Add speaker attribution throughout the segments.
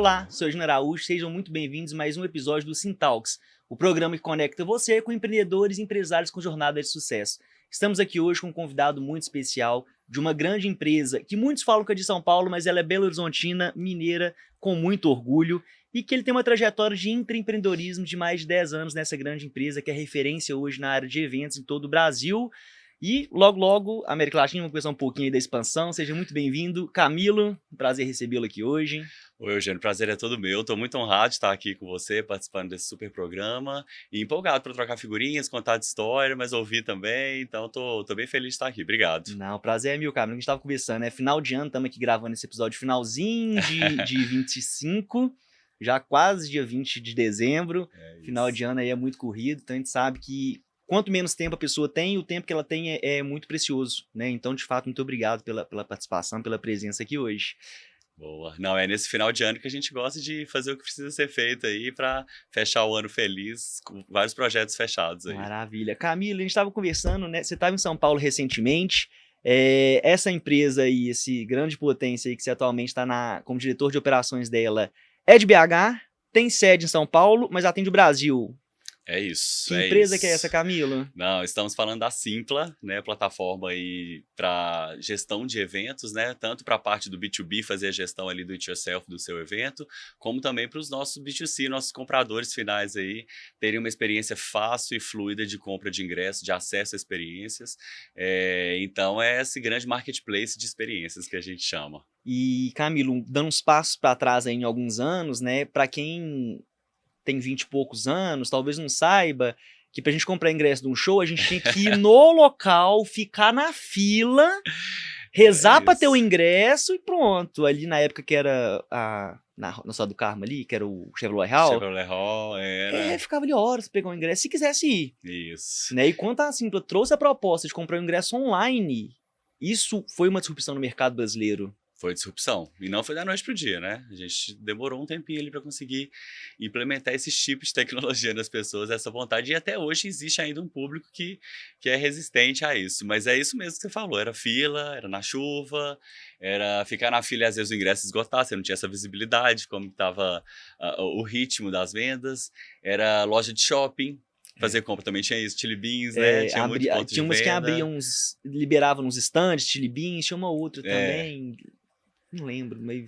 Speaker 1: Olá, sou Eugênio Araújo, sejam muito bem-vindos a mais um episódio do Syntalks, o programa que conecta você com empreendedores e empresários com jornada de sucesso. Estamos aqui hoje com um convidado muito especial de uma grande empresa que muitos falam que é de São Paulo, mas ela é belo-horizontina, mineira, com muito orgulho, e que ele tem uma trajetória de empreendedorismo de mais de 10 anos nessa grande empresa que é referência hoje na área de eventos em todo o Brasil. E logo, a América Latina, vamos conversar um pouquinho aí da expansão. Seja muito bem-vindo. Camilo, prazer recebê-lo aqui hoje.
Speaker 2: Oi, Eugênio, prazer é todo meu. Estou muito honrado de estar aqui com você, participando desse super programa e empolgado para trocar figurinhas, contar de história, mas ouvir também. Então, tô bem feliz de estar aqui. Obrigado.
Speaker 1: Não, prazer é meu, Camilo. A gente estava conversando, né? Final de ano, estamos aqui gravando esse episódio finalzinho de 25, já quase dia 20 de dezembro. Final de ano aí é muito corrido, então a gente sabe que quanto menos tempo a pessoa tem, o tempo que ela tem é muito precioso, né? Então, de fato, muito obrigado pela participação, pela presença aqui hoje.
Speaker 2: Boa. Não, é nesse final de ano que a gente gosta de fazer o que precisa ser feito aí para fechar o ano feliz, com vários projetos fechados aí.
Speaker 1: Maravilha. Camilo, a gente estava conversando, né? Você estava em São Paulo recentemente. Essa empresa aí, esse grande potência aí que você atualmente está como diretor de operações dela, é de BH, tem sede em São Paulo, mas atende o Brasil.
Speaker 2: É isso.
Speaker 1: Que empresa que é essa, Camilo?
Speaker 2: Não, estamos falando da Simpla, né, plataforma aí para gestão de eventos, né, tanto para a parte do B2B, fazer a gestão ali do it yourself do seu evento, como também para os nossos B2C, nossos compradores finais aí, terem uma experiência fácil e fluida de compra de ingressos, de acesso a experiências. Então é esse grande marketplace de experiências que a gente chama.
Speaker 1: E, Camilo, dando uns passos para trás aí em alguns anos, né, para quem tem 20 e poucos anos, talvez não saiba que pra gente comprar ingresso de um show, a gente tinha que ir no local, ficar na fila, rezar pra ter o ingresso e pronto. Ali na época que era na Só do Carmo ali, que era o Chevrolet Hall.
Speaker 2: Chevrolet Hall, era.
Speaker 1: Ficava ali horas pra pegar o ingresso, se quisesse ir.
Speaker 2: Isso.
Speaker 1: Né? E quando a Simpla trouxe a proposta de comprar o ingresso online, isso foi uma disrupção no mercado brasileiro.
Speaker 2: Foi disrupção. E não foi da noite pro dia, né? A gente demorou um tempinho ali para conseguir implementar esses tipos de tecnologia nas pessoas, essa vontade. E até hoje existe ainda um público que é resistente a isso. Mas é isso mesmo que você falou. Era fila, era na chuva, era ficar na fila e às vezes o ingresso esgotar, você não tinha essa visibilidade, como estava o ritmo das vendas. Era loja de shopping. Fazer compra também tinha isso, Chili Beans, né? Tinha muito ponto
Speaker 1: tinha umas que abriam liberavam uns stands, Chili Beans, tinha uma outra também. Não lembro, mas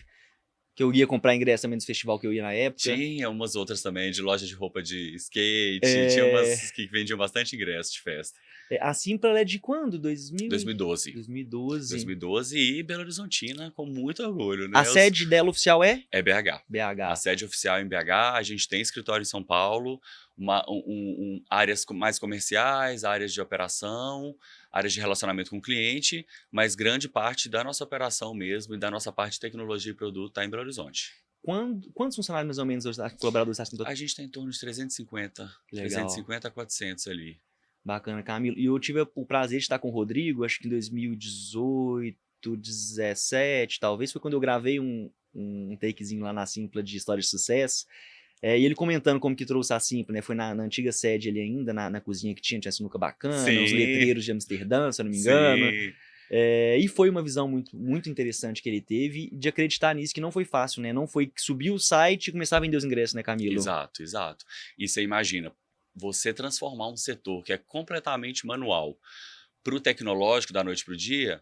Speaker 1: que eu ia comprar ingresso também dos festival que eu ia na época.
Speaker 2: Tinha umas outras também, de loja de roupa de skate, tinha umas que vendiam bastante ingresso de festa.
Speaker 1: A Simpla é de quando?
Speaker 2: 2012. 2012 e Belo Horizontina, com muito orgulho, né?
Speaker 1: A sede dela oficial é?
Speaker 2: É BH.
Speaker 1: BH.
Speaker 2: A sede oficial é em BH, a gente tem escritório em São Paulo, áreas mais comerciais, áreas de operação, áreas de relacionamento com o cliente, mas grande parte da nossa operação mesmo e da nossa parte de tecnologia e produto está em Belo Horizonte.
Speaker 1: Quantos funcionários mais ou menos hoje, colaboradores?
Speaker 2: A gente está em torno de 350.
Speaker 1: Legal.
Speaker 2: 350 a 400 ali.
Speaker 1: Bacana, Camilo. E eu tive o prazer de estar com o Rodrigo, acho que em 2018, 2017, talvez, foi quando eu gravei um takezinho lá na Simpla de história de sucesso. E ele comentando como que trouxe a Simpla, né? Foi na antiga sede ali ainda, na cozinha que tinha sinuca bacana,
Speaker 2: Sim.
Speaker 1: Os letreiros de Amsterdã, se eu não me engano.
Speaker 2: Sim.
Speaker 1: E foi uma visão muito, muito interessante que ele teve de acreditar nisso, que não foi fácil, né? Não foi subir o site e começar a vender os ingressos, né, Camilo?
Speaker 2: Exato. E você imagina, você transformar um setor que é completamente manual para o tecnológico da noite para o dia,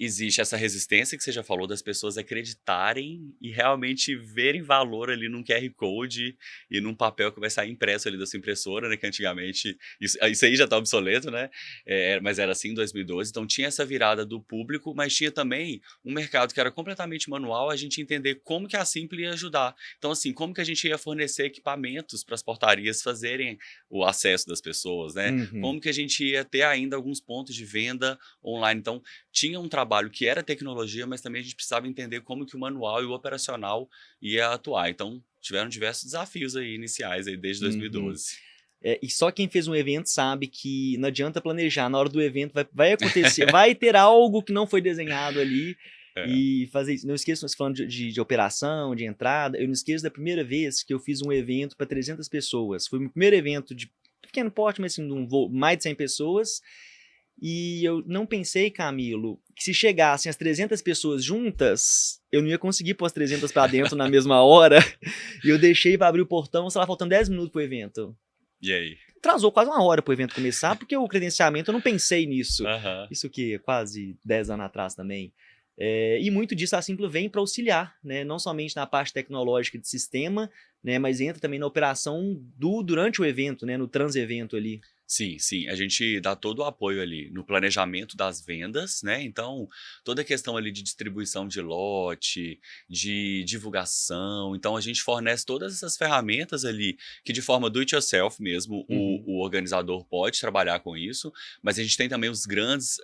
Speaker 2: existe essa resistência que você já falou das pessoas acreditarem e realmente verem valor ali num QR Code e num papel que vai sair impresso ali da sua impressora, né? Que antigamente, isso aí já está obsoleto, né? Mas era assim em 2012, então tinha essa virada do público, mas tinha também um mercado que era completamente manual, a gente entender como que a Simpla ia ajudar. Então assim, como que a gente ia fornecer equipamentos para as portarias fazerem o acesso das pessoas, né?
Speaker 1: Uhum.
Speaker 2: Como que a gente ia ter ainda alguns pontos de venda online, então tinha um trabalho que era tecnologia, mas também a gente precisava entender como que o manual e o operacional ia atuar. Então, tiveram diversos desafios aí iniciais aí desde 2012.
Speaker 1: E só quem fez um evento sabe que não adianta planejar, na hora do evento vai acontecer, vai ter algo que não foi desenhado ali. E fazer isso. Não esqueço, nós falando de operação, de entrada, eu não esqueço da primeira vez que eu fiz um evento para 300 pessoas. Foi o meu primeiro evento de pequeno porte, mas assim, de um voo, mais de 100 pessoas. E eu não pensei, Camilo, que se chegassem as 300 pessoas juntas, eu não ia conseguir pôr as 300 para dentro na mesma hora. E eu deixei para abrir o portão, sei lá, faltando 10 minutos pro evento.
Speaker 2: E aí?
Speaker 1: Atrasou quase uma hora pro evento começar, porque o credenciamento eu não pensei nisso.
Speaker 2: Aham.
Speaker 1: Isso que quase 10 anos atrás também. E muito disso a Simpla vem para auxiliar, né? Não somente na parte tecnológica de sistema, né? Mas entra também na operação durante o evento, né? No trans-evento ali.
Speaker 2: Sim, sim. A gente dá todo o apoio ali no planejamento das vendas, né? Então, toda a questão ali de distribuição de lote, de divulgação. Então, a gente fornece todas essas ferramentas ali que, de forma do it yourself mesmo,
Speaker 1: Uhum.
Speaker 2: o organizador pode trabalhar com isso. Mas a gente tem também os grandes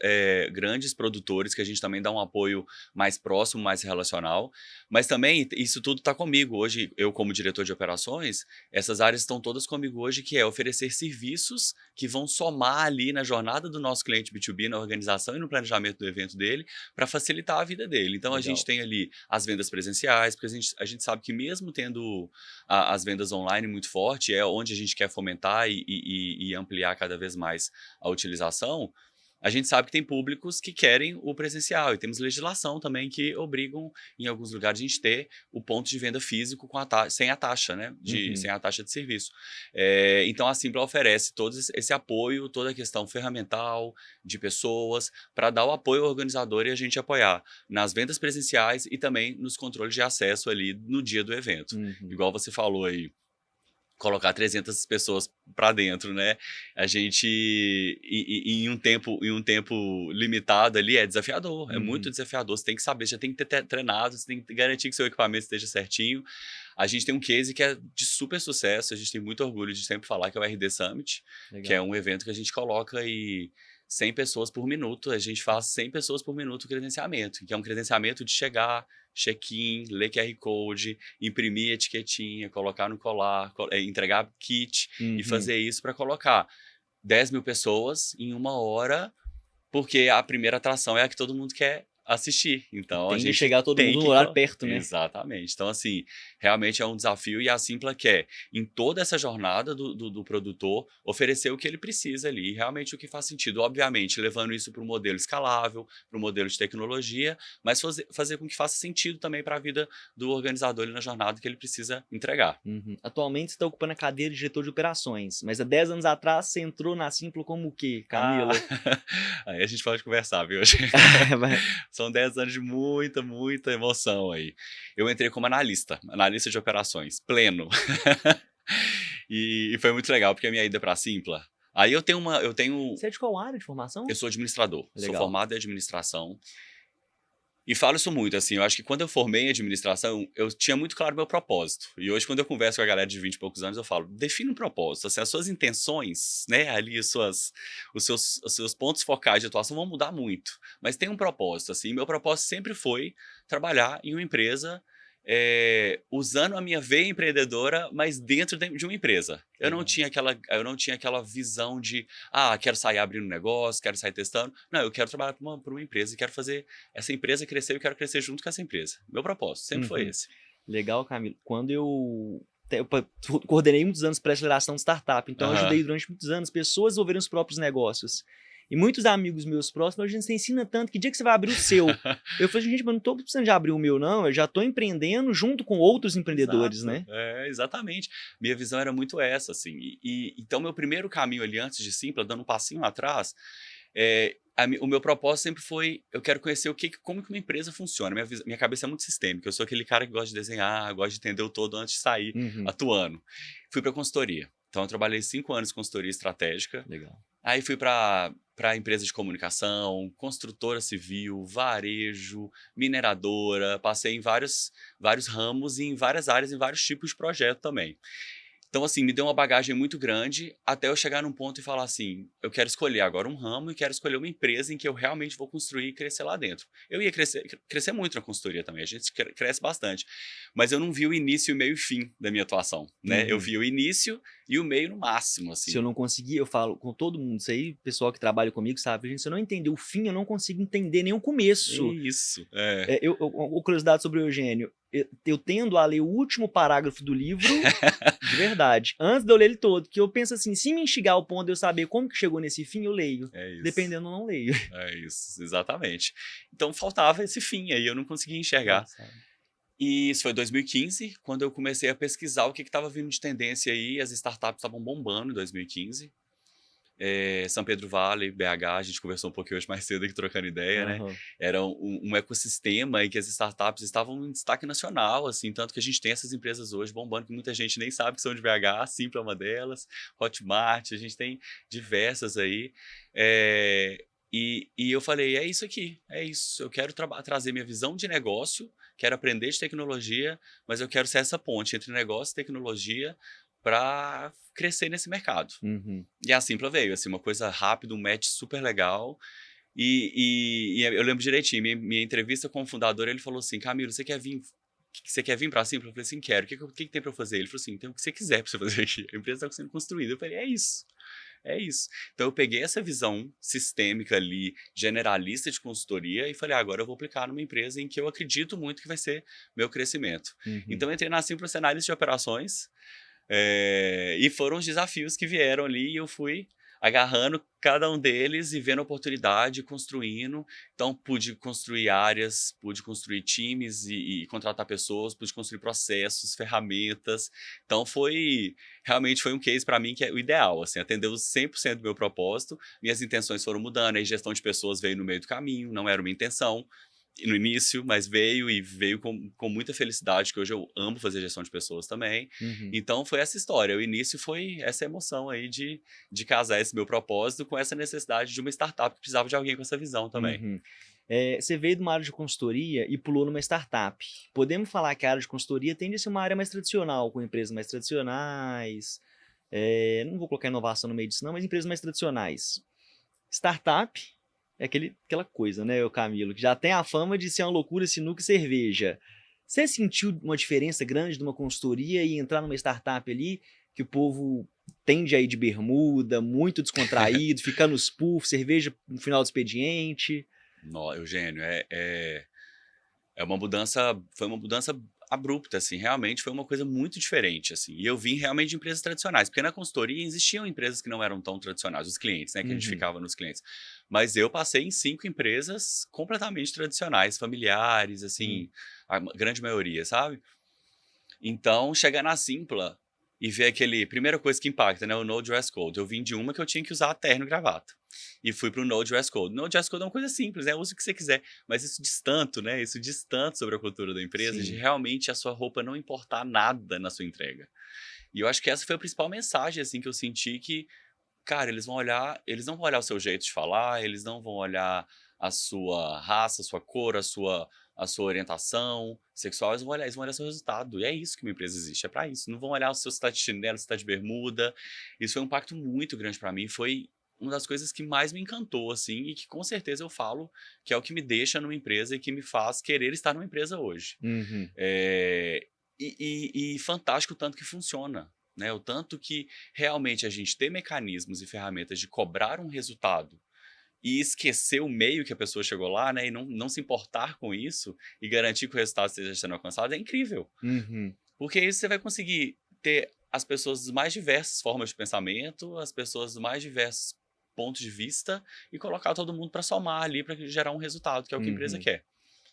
Speaker 2: produtores que a gente também dá um apoio mais próximo, mais relacional. Mas também isso tudo está comigo. Hoje, eu como diretor de operações, essas áreas estão todas comigo hoje, que é oferecer serviços que vão somar ali na jornada do nosso cliente B2B, na organização e no planejamento do evento dele, para facilitar a vida dele. Então, a
Speaker 1: Legal.
Speaker 2: gente tem ali as vendas presenciais, porque a gente sabe que mesmo tendo as vendas online muito forte, é onde a gente quer fomentar e ampliar cada vez mais a utilização. A gente sabe que tem públicos que querem o presencial e temos legislação também que obrigam, em alguns lugares, a gente ter o ponto de venda físico com sem a taxa, né?
Speaker 1: Uhum.
Speaker 2: Sem a taxa de serviço. Então, a Simpla oferece todo esse apoio, toda a questão ferramental de pessoas, para dar o apoio ao organizador e a gente apoiar nas vendas presenciais e também nos controles de acesso ali no dia do evento.
Speaker 1: Uhum.
Speaker 2: Igual você falou aí, colocar 300 pessoas para dentro, né? A gente em um tempo limitado ali é desafiador, é muito desafiador. Você tem que saber, já tem que ter treinado, você tem que garantir que seu equipamento esteja certinho. A gente tem um case que é de super sucesso, a gente tem muito orgulho de sempre falar, que é o RD Summit,
Speaker 1: Legal.
Speaker 2: que é um evento que a gente coloca 100 pessoas por minuto, a gente faz 100 pessoas por minuto o credenciamento, que é um credenciamento de chegar, check-in, ler QR Code, imprimir etiquetinha, colocar no colar, entregar kit e fazer isso para colocar 10 mil pessoas em uma hora, porque a primeira atração é a que todo mundo quer assistir. Então,
Speaker 1: Tem
Speaker 2: a
Speaker 1: que
Speaker 2: gente
Speaker 1: chegar todo
Speaker 2: tem
Speaker 1: mundo
Speaker 2: que
Speaker 1: no horário perto, né?
Speaker 2: Exatamente. Então, assim, realmente é um desafio e a Simpla quer, em toda essa jornada do produtor, oferecer o que ele precisa ali, realmente o que faz sentido. Obviamente, levando isso para um modelo escalável, para um modelo de tecnologia, mas fazer com que faça sentido também para a vida do organizador ali na jornada que ele precisa entregar.
Speaker 1: Atualmente você está ocupando a cadeira de diretor de operações, mas há 10 anos atrás você entrou na Simpla como o quê, Camilo?
Speaker 2: Aí a gente pode conversar, viu? São 10 anos de muita, muita emoção aí. Eu entrei como analista de operações, pleno. E foi muito legal, porque a minha ida para a Simpla. Aí eu tenho
Speaker 1: Você é de qual área de formação?
Speaker 2: Eu sou administrador, sou
Speaker 1: Legal.
Speaker 2: formado em administração. E falo isso muito, assim, eu acho que quando eu formei em administração, eu tinha muito claro o meu propósito. E hoje, quando eu converso com a galera de 20 e poucos anos, eu falo, define um propósito, assim, as suas intenções, né, ali, os seus pontos focais de atuação vão mudar muito. Mas tem um propósito, assim, meu propósito sempre foi trabalhar em uma empresa usando a minha veia empreendedora, mas dentro de uma empresa. Eu não tinha aquela visão de, quero sair abrindo negócio, quero sair testando. Não, eu quero trabalhar para uma empresa e quero fazer essa empresa crescer e eu quero crescer junto com essa empresa. Meu propósito sempre foi esse.
Speaker 1: Legal, Camilo. Quando eu coordenei muitos anos para aceleração de startup, então eu ajudei durante muitos anos pessoas a desenvolverem os próprios negócios. E muitos amigos meus próximos, a gente ensina tanto que dia que você vai abrir o seu. Eu falei, gente, mas não estou precisando de abrir o meu, não. Eu já estou empreendendo junto com outros empreendedores,
Speaker 2: Exato.
Speaker 1: né?
Speaker 2: Exatamente. Minha visão era muito essa, assim. Então, meu primeiro caminho ali, antes de Simpla, dando um passinho atrás, o meu propósito sempre foi, eu quero conhecer como que uma empresa funciona. Minha cabeça é muito sistêmica. Eu sou aquele cara que gosta de desenhar, gosta de entender o todo antes de sair atuando. Fui para consultoria. Então, eu trabalhei 5 anos em consultoria estratégica.
Speaker 1: Legal.
Speaker 2: Aí fui para empresa de comunicação, construtora civil, varejo, mineradora, passei em vários ramos e em várias áreas, em vários tipos de projeto também. Então, assim, me deu uma bagagem muito grande até eu chegar num ponto e falar assim, eu quero escolher agora um ramo e quero escolher uma empresa em que eu realmente vou construir e crescer lá dentro. Eu ia crescer muito na consultoria também, a gente cresce bastante, mas eu não vi o início, o meio e fim da minha atuação, né? Eu vi o início e o meio no máximo, assim.
Speaker 1: Se eu não conseguir, eu falo com todo mundo, isso aí, pessoal que trabalha comigo sabe, gente, se eu não entender o fim, eu não consigo entender nem o começo.
Speaker 2: Isso,
Speaker 1: curiosidade sobre o Eugênio, eu tendo a ler o último parágrafo do livro, de verdade, antes de eu ler ele todo, que eu penso assim, se me instigar ao ponto de eu saber como que chegou nesse fim, eu leio.
Speaker 2: É isso.
Speaker 1: Dependendo, eu não leio.
Speaker 2: É isso, exatamente. Então faltava esse fim aí, eu não conseguia enxergar. E isso foi 2015, quando eu comecei a pesquisar o que estava vindo de tendência aí, as startups estavam bombando em 2015. São Pedro Vale, BH, a gente conversou um pouquinho hoje mais cedo aqui trocando ideia, né? Era um ecossistema em que as startups estavam em destaque nacional, assim, tanto que a gente tem essas empresas hoje bombando, que muita gente nem sabe que são de BH, a Simpla é uma delas, Hotmart, a gente tem diversas aí. E eu falei, é isso aqui, é isso, eu quero trazer minha visão de negócio, quero aprender de tecnologia, mas eu quero ser essa ponte entre negócio e tecnologia para crescer nesse mercado. E a Simpla veio, assim, uma coisa rápida, um match super legal. E eu lembro direitinho, minha entrevista com o fundador, ele falou assim, Camilo, você quer vir para a Simpla? Eu falei assim, quero. O que tem para eu fazer? Ele falou assim, tem o que você quiser para você fazer aqui. A empresa está sendo construída. Eu falei, é isso. É isso. Então eu peguei essa visão sistêmica ali, generalista de consultoria, e falei, agora eu vou aplicar numa empresa em que eu acredito muito que vai ser meu crescimento. Então eu entrei na Simpla ser analista de operações, e foram os desafios que vieram ali e eu fui agarrando cada um deles e vendo a oportunidade, construindo. Então, pude construir áreas, pude construir times e contratar pessoas, pude construir processos, ferramentas. Então, realmente foi um case para mim que é o ideal, assim, atendeu 100% do meu propósito, minhas intenções foram mudando, a gestão de pessoas veio no meio do caminho, não era uma intenção no início, mas veio com muita felicidade, que hoje eu amo fazer gestão de pessoas também. Então foi essa história, o início foi essa emoção aí de casar esse meu propósito com essa necessidade de uma startup que precisava de alguém com essa visão também.
Speaker 1: Você veio de uma área de consultoria e pulou numa startup. Podemos falar que a área de consultoria tende a ser uma área mais tradicional, com empresas mais tradicionais, não vou colocar inovação no meio disso não, mas empresas mais tradicionais. Startup é aquela coisa, né, o Camilo, que já tem a fama de ser uma loucura sinuca e cerveja. Você sentiu uma diferença grande de uma consultoria e entrar numa startup ali, que o povo tende a ir de bermuda, muito descontraído, ficar nos puffs, cerveja no final do expediente?
Speaker 2: Não, Eugênio, foi uma mudança abrupta, assim, realmente foi uma coisa muito diferente, assim, e eu vim realmente de empresas tradicionais, porque na consultoria existiam empresas que não eram tão tradicionais, os clientes, né, que a gente ficava nos clientes, mas eu passei em 5 empresas completamente tradicionais, familiares, assim, a grande maioria, sabe? Então, chegar na Simpla e ver primeira coisa que impacta, né, o No Dress Code, eu vim de uma que eu tinha que usar terno e gravata, e fui pro No Dress Code. No Dress Code é uma coisa simples, né, use o que você quiser, mas isso diz tanto, né, isso diz tanto sobre a cultura da empresa, de realmente a sua roupa não importar nada na sua entrega. E eu acho que essa foi a principal mensagem, assim, que eu senti que, cara, eles não vão olhar o seu jeito de falar, eles não vão olhar a sua raça, a sua cor, a sua orientação sexual, eles vão olhar seu resultado. E é isso que uma empresa existe, é para isso. Não vão olhar se você está de chinelo, se está de bermuda. Isso foi um impacto muito grande para mim. Foi uma das coisas que mais me encantou, assim, e que com certeza eu falo que é o que me deixa numa empresa e que me faz querer estar numa empresa hoje. E fantástico o tanto que funciona. Né, o tanto que realmente a gente tem mecanismos e ferramentas de cobrar um resultado e esquecer o meio que a pessoa chegou lá, né, e não se importar com isso e garantir que o resultado esteja sendo alcançado é incrível. Porque aí você vai conseguir ter as pessoas das mais diversas formas de pensamento, as pessoas dos mais diversos pontos de vista e colocar todo mundo para somar ali para gerar um resultado, que é o que a empresa quer.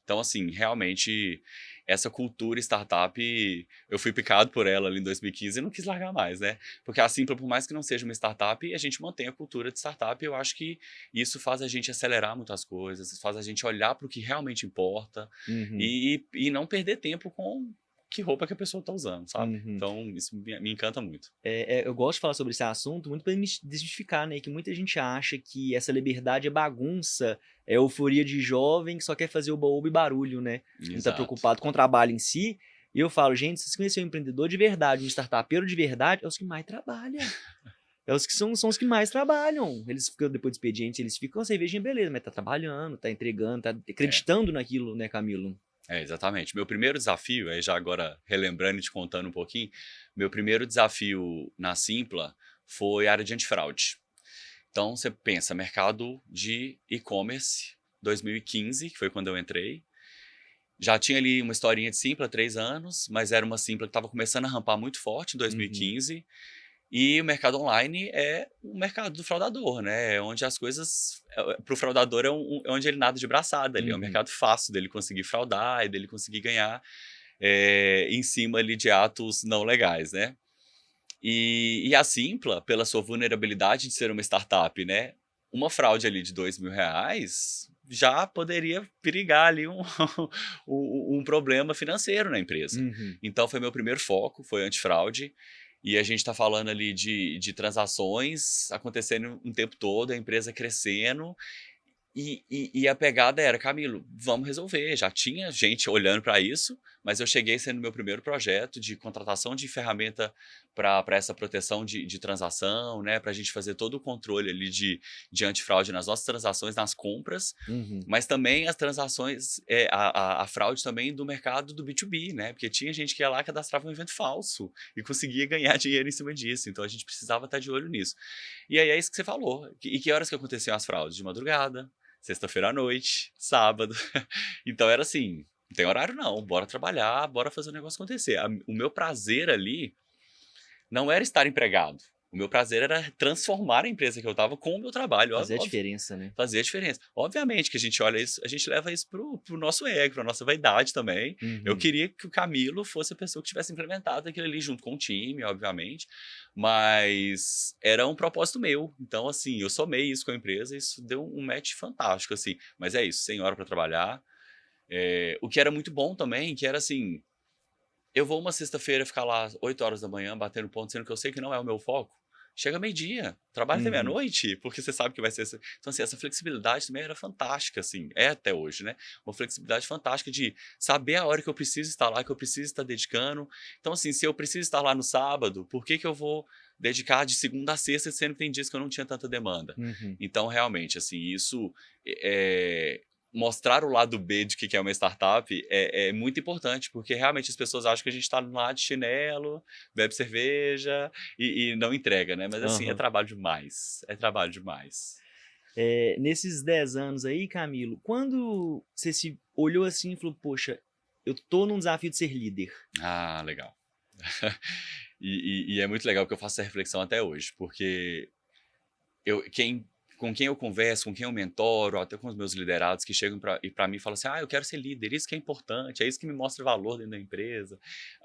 Speaker 2: Então, assim, realmente, essa cultura startup, eu fui picado por ela ali em 2015 e não quis largar mais, né? Porque a Simpla, por mais que não seja uma startup, a gente mantém a cultura de startup e eu acho que isso faz a gente acelerar muitas coisas, faz a gente olhar para o que realmente importa e não perder tempo com que roupa que a pessoa está usando, sabe? Então, isso me encanta muito.
Speaker 1: Eu gosto de falar sobre esse assunto muito para desmistificar, né? Que muita gente acha que essa liberdade é bagunça, é euforia de jovem que só quer fazer o baú e barulho, né? Não está preocupado com o trabalho em si. E eu falo, gente, se você conhecer um empreendedor de verdade, um startupeiro de verdade, é os que mais trabalham. É os que são os que mais trabalham. Eles ficam, depois do expediente, eles ficam com a cervejinha, beleza, mas tá trabalhando, tá entregando, tá acreditando naquilo, né, Camilo?
Speaker 2: Exatamente. Meu primeiro desafio, aí já agora relembrando e te contando um pouquinho, meu primeiro desafio na Simpla foi a área de antifraude. Então, você pensa, mercado de e-commerce, 2015, que foi quando eu entrei, Já tinha ali uma historinha de Simpla há 3 anos, mas era uma Simpla que estava começando a rampar muito forte em 2015. E o mercado online é o mercado do fraudador, né? É onde as coisas. Para o fraudador é onde ele nada de braçada ali. É um mercado fácil dele conseguir fraudar e dele conseguir ganhar em cima ali de atos não legais, né? E a Simpla, pela sua vulnerabilidade de ser uma startup, né? Uma fraude ali de R$ 2.000 já poderia perigar ali um problema financeiro na empresa.
Speaker 1: Uhum.
Speaker 2: Então foi meu primeiro foco, foi antifraude. E a gente está falando ali de transações acontecendo o tempo todo, a empresa crescendo. E a pegada era, Camilo, vamos resolver. Já tinha gente olhando para isso, mas eu cheguei sendo meu primeiro projeto de contratação de ferramenta para essa proteção de transação, né? Para a gente fazer todo o controle ali de antifraude nas nossas transações, nas compras,
Speaker 1: Uhum.
Speaker 2: mas também as transações, a fraude também do mercado do B2B, né? Porque tinha gente que ia lá, cadastrava um evento falso e conseguia ganhar dinheiro em cima disso. Então a gente precisava estar de olho nisso. E aí é isso que você falou. E que horas que aconteciam as fraudes? De madrugada, sexta-feira à noite, sábado. Então era assim, não tem horário não, bora trabalhar, bora fazer o negócio acontecer. O meu prazer ali não era estar empregado. O meu prazer era transformar a empresa que eu estava com o meu trabalho.
Speaker 1: Fazer a diferença, né?
Speaker 2: Fazer a diferença. Obviamente que a gente olha isso, a gente leva isso pro nosso ego, pra nossa vaidade também. Eu
Speaker 1: Uhum.
Speaker 2: queria que o Camilo fosse a pessoa que tivesse implementado aquilo ali junto com o time, obviamente, mas era um propósito meu. Então, assim, eu somei isso com a empresa e isso deu um match fantástico, assim. Mas é isso, 100 horas para trabalhar. O que era muito bom também, que era assim, eu vou uma sexta-feira ficar lá 8 horas da manhã batendo ponto, sendo que eu sei que não é o meu foco. Chega meio-dia, trabalha até
Speaker 1: Uhum.
Speaker 2: meia-noite, porque você sabe que vai ser. Então, assim, essa flexibilidade também era fantástica, assim, é até hoje, né? Uma flexibilidade fantástica de saber a hora que eu preciso estar lá, que eu preciso estar dedicando. Então, assim, se eu preciso estar lá no sábado, por que eu vou dedicar de segunda a sexta, sendo que tem dias que eu não tinha tanta demanda?
Speaker 1: Uhum.
Speaker 2: Então, realmente, assim, isso mostrar o lado B de que é uma startup é muito importante, porque realmente as pessoas acham que a gente está lá de chinelo, bebe cerveja e não entrega, né? Mas assim, é
Speaker 1: Aham.
Speaker 2: trabalho demais. É trabalho demais.
Speaker 1: Nesses 10 anos aí, Camilo, quando você se olhou assim e falou, poxa, eu tô num desafio de ser líder.
Speaker 2: Ah, legal. E é muito legal que eu faço essa reflexão até hoje, porque com quem eu converso, com quem eu mentoro, até com os meus liderados que chegam para mim e falam assim: eu quero ser líder, isso que é importante, é isso que me mostra valor dentro da empresa.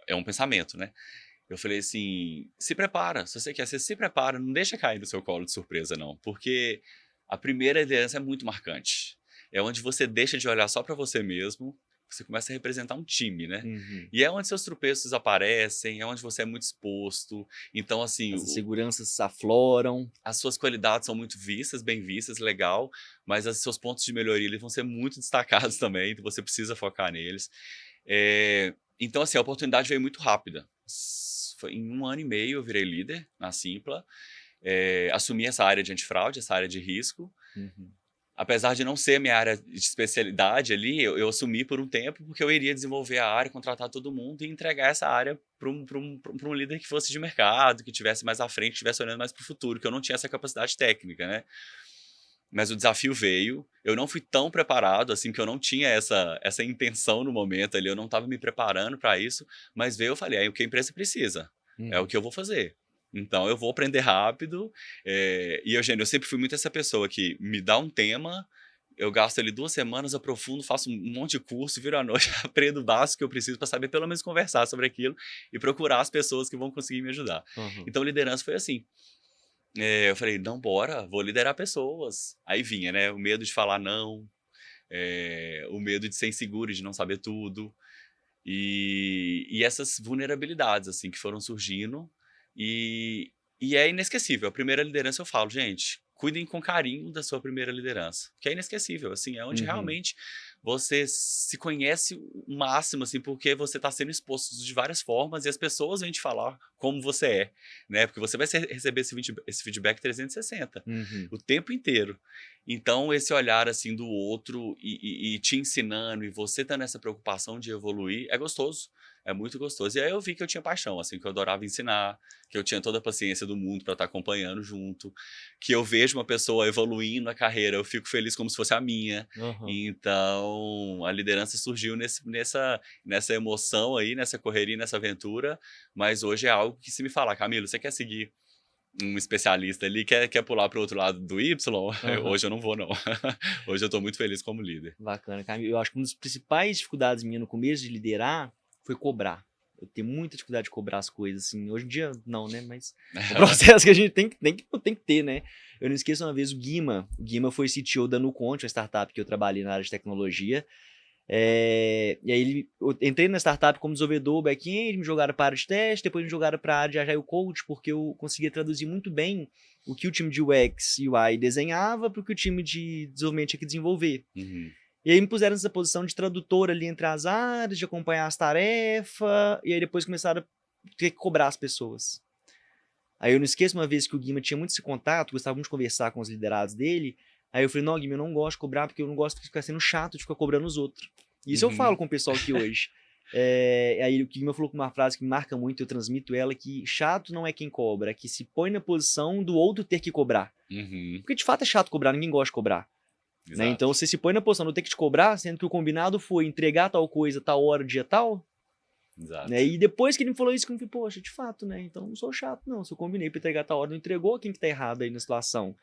Speaker 2: É um pensamento, né? Eu falei assim: se prepara, se você quer, você se prepara, não deixa cair no seu colo de surpresa, não, porque a primeira liderança é muito marcante. É onde você deixa de olhar só para você mesmo, você começa a representar um time, né?
Speaker 1: Uhum.
Speaker 2: E é onde seus tropeços aparecem, é onde você é muito exposto. Então, assim,
Speaker 1: As inseguranças afloram.
Speaker 2: as suas qualidades são muito vistas, bem vistas, legal, mas os seus pontos de melhoria eles vão ser muito destacados também, então você precisa focar neles. Então, assim, a oportunidade veio muito rápida. Foi em 1 ano e meio eu virei líder na Simpla, assumi essa área de antifraude, essa área de risco.
Speaker 1: Uhum.
Speaker 2: Apesar de não ser minha área de especialidade ali, eu assumi por um tempo porque eu iria desenvolver a área, contratar todo mundo e entregar essa área para um líder que fosse de mercado, que tivesse mais à frente, que estivesse olhando mais para o futuro, que eu não tinha essa capacidade técnica, né? Mas o desafio veio, eu não fui tão preparado, assim, que eu não tinha essa intenção no momento ali, eu não estava me preparando para isso, mas veio, eu falei, é o que a empresa precisa, é o
Speaker 1: Uhum.
Speaker 2: que eu vou fazer. Então eu vou aprender rápido, e Eugênio, eu sempre fui muito essa pessoa que me dá um tema, eu gasto ali 2 semanas, aprofundo, faço um monte de curso, viro à noite, aprendo o básico que eu preciso para saber pelo menos conversar sobre aquilo e procurar as pessoas que vão conseguir me ajudar.
Speaker 1: Uhum.
Speaker 2: Então liderança foi assim. Eu falei, não, bora, vou liderar pessoas. Aí vinha, né, o medo de falar não, o medo de ser inseguro, de não saber tudo. E essas vulnerabilidades, assim, que foram surgindo. E, e é inesquecível. A primeira liderança eu falo, gente, cuidem com carinho da sua primeira liderança. Que é inesquecível, assim, é onde
Speaker 1: Uhum.
Speaker 2: realmente você se conhece o máximo, assim, porque você está sendo exposto de várias formas e as pessoas vêm te falar como você é, né? Porque você vai receber esse feedback 360,
Speaker 1: Uhum.
Speaker 2: o tempo inteiro. Então, esse olhar, assim, do outro e te ensinando, e você tendo essa preocupação de evoluir, é gostoso, é muito gostoso. E aí eu vi que eu tinha paixão, assim, que eu adorava ensinar, que eu tinha toda a paciência do mundo para estar acompanhando junto, que eu vejo uma pessoa evoluindo na carreira, eu fico feliz como se fosse a minha.
Speaker 1: Aham.
Speaker 2: Então, a liderança surgiu nessa emoção aí, nessa correria, nessa aventura, mas hoje é algo que se me falar, Camilo, você quer seguir um especialista ali, quer pular para o outro lado do Y?
Speaker 1: Aham.
Speaker 2: Hoje eu não vou, não. Hoje eu tô muito feliz como líder.
Speaker 1: Bacana, Camilo. Eu acho que uma das principais dificuldades minhas no começo de liderar foi cobrar. Eu tenho muita dificuldade de cobrar as coisas, assim. Hoje em dia, não, né? Mas é um processo que a gente tem que ter, né? Eu não esqueço uma vez o Guima foi CTO da Nuconte, uma startup que eu trabalhei na área de tecnologia. E aí eu entrei na startup como desenvolvedor back-end, me jogaram para a área de teste, depois me jogaram para a área de Agile Coach, porque eu conseguia traduzir muito bem o que o time de UX e UI desenhava para o que o time de desenvolvimento tinha que desenvolver.
Speaker 2: Uhum.
Speaker 1: E aí me puseram nessa posição de tradutor ali entre as áreas, de acompanhar as tarefas, e aí depois começaram a ter que cobrar as pessoas. Aí eu não esqueço uma vez que o Guima tinha muito esse contato, gostava muito de conversar com os liderados dele. Aí eu falei, não, Guima, eu não gosto de cobrar, porque eu não gosto de ficar sendo chato de ficar cobrando os outros. E isso eu falo
Speaker 2: Uhum.
Speaker 1: com o pessoal aqui hoje. Aí o Guima falou com uma frase que me marca muito, eu transmito ela, que chato não é quem cobra, é que se põe na posição do outro ter que cobrar.
Speaker 2: Uhum.
Speaker 1: Porque de fato é chato cobrar, ninguém gosta de cobrar. Né? Então
Speaker 2: Exato.
Speaker 1: você se põe na posição de eu ter que te cobrar, sendo que o combinado foi entregar tal coisa, tal hora, dia tal.
Speaker 2: Exato.
Speaker 1: Né? E depois que ele me falou isso, que eu falei, poxa, de fato, né? Então não sou chato, não. Se eu combinei pra entregar tal hora, não entregou, quem que tá errado aí na situação?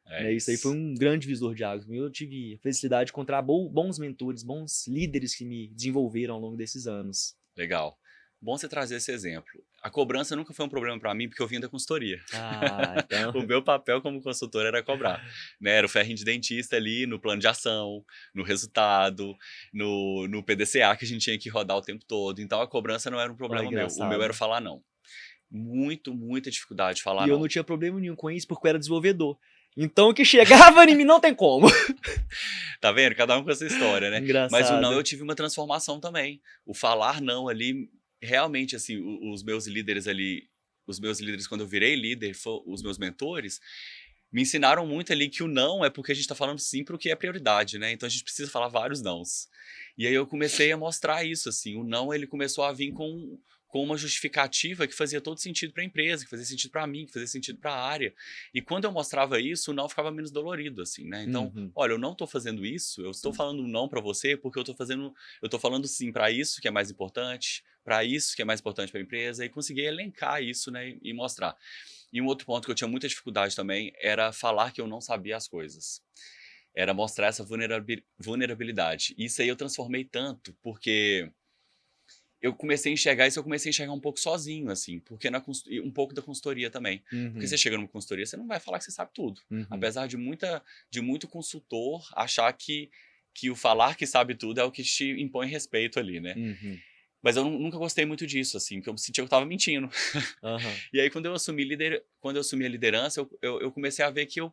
Speaker 2: É
Speaker 1: Né? Isso aí foi
Speaker 2: isso.
Speaker 1: um grande visor de águas. Eu tive a felicidade de encontrar bons mentores, bons líderes que me desenvolveram ao longo desses anos.
Speaker 2: Legal. Bom você trazer esse exemplo. A cobrança nunca foi um problema para mim, porque eu vim da consultoria.
Speaker 1: Ah, então.
Speaker 2: O meu papel como consultor era cobrar, né? Era o ferrinho de dentista ali no plano de ação, no resultado, no PDCA que a gente tinha que rodar o tempo todo. Então a cobrança não era um
Speaker 1: Olha,
Speaker 2: problema meu. O meu era
Speaker 1: engraçado.
Speaker 2: falar não. Muita dificuldade de falar
Speaker 1: E eu não
Speaker 2: não.
Speaker 1: tinha problema nenhum com isso porque eu era desenvolvedor. Então o que chegava em mim não tem como.
Speaker 2: Tá vendo? Cada um com essa história, né? Mas o não
Speaker 1: Engraçado.
Speaker 2: eu tive uma transformação também. O falar não ali, realmente, assim, os meus líderes, quando eu virei líder, os meus mentores, me ensinaram muito ali que o não é porque a gente tá falando sim pro que é prioridade, né? Então a gente precisa falar vários nãos. E aí eu comecei a mostrar isso, assim. O não, ele começou a vir com uma justificativa que fazia todo sentido para a empresa, que fazia sentido para mim, que fazia sentido para a área. E quando eu mostrava isso, o não ficava menos dolorido, assim, né? Então,
Speaker 1: Uhum.
Speaker 2: olha, eu não tô fazendo isso, eu estou falando não para você porque eu tô falando sim para isso que é mais importante, para isso que é mais importante para a empresa, e consegui elencar isso, né, e mostrar. E um outro ponto que eu tinha muita dificuldade também era falar que eu não sabia as coisas. Era mostrar essa vulnerabilidade. Isso aí eu transformei tanto, porque eu comecei a enxergar isso, eu comecei a enxergar um pouco sozinho, assim, porque e um pouco da consultoria também. Porque você
Speaker 1: Uhum.
Speaker 2: chega numa consultoria, você não vai falar que você sabe tudo.
Speaker 1: Uhum.
Speaker 2: Apesar de muito consultor achar que o falar que sabe tudo é o que te impõe respeito ali, né?
Speaker 1: Uhum.
Speaker 2: Mas eu nunca gostei muito disso, assim, porque eu sentia que eu tava mentindo.
Speaker 1: Aham.
Speaker 2: E aí, quando eu assumi a liderança, eu comecei a ver que eu